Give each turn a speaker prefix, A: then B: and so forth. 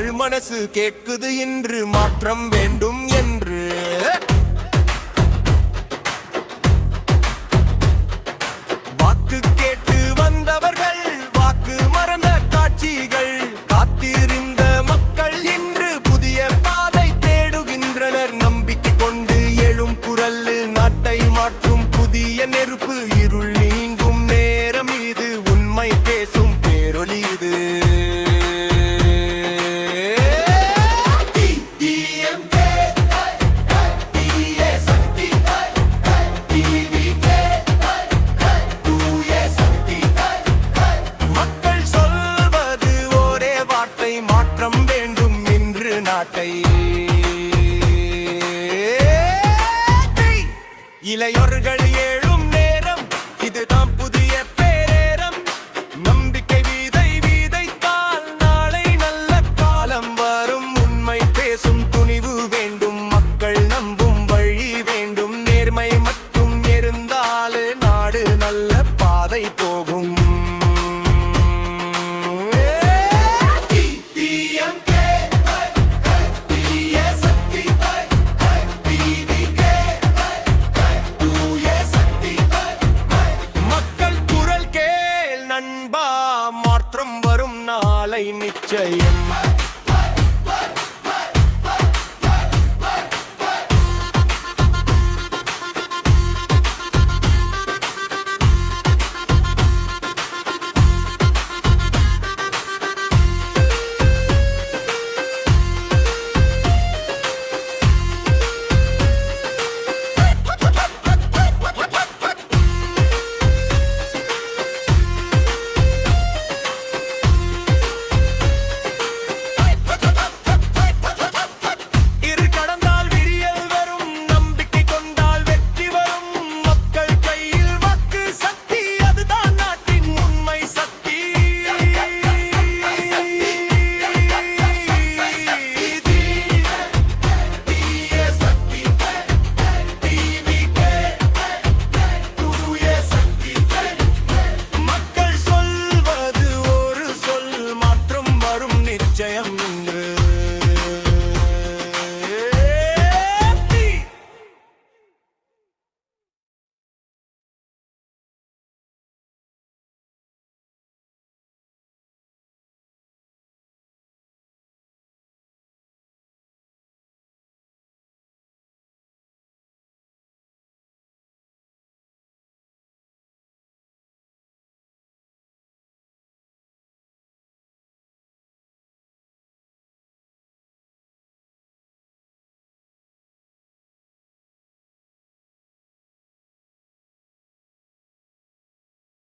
A: மக்கள் மனசு கேட்குது இன்று மாற்றம் வேண்டும் என்று. வாக்கு கேட்டு வந்தவர்கள் வாக்கு மறந்த காட்சிகள், காத்திருந்த மக்கள் இன்று புதிய பாதை தேடுகின்றனர். நம்பிக்கை கொண்டு எழும் குரல் நாட்டை மாற்றும் புதிய நெருப்பு, இருள் நீங்கும் நேரம் இது, உண்மை பேசும் பேரொலி இது. மக்கள் சொல்வது ஒரே வார்த்தை, மாற்றம் வேண்டும் இன்று நாட்டை. இளையோர்கள்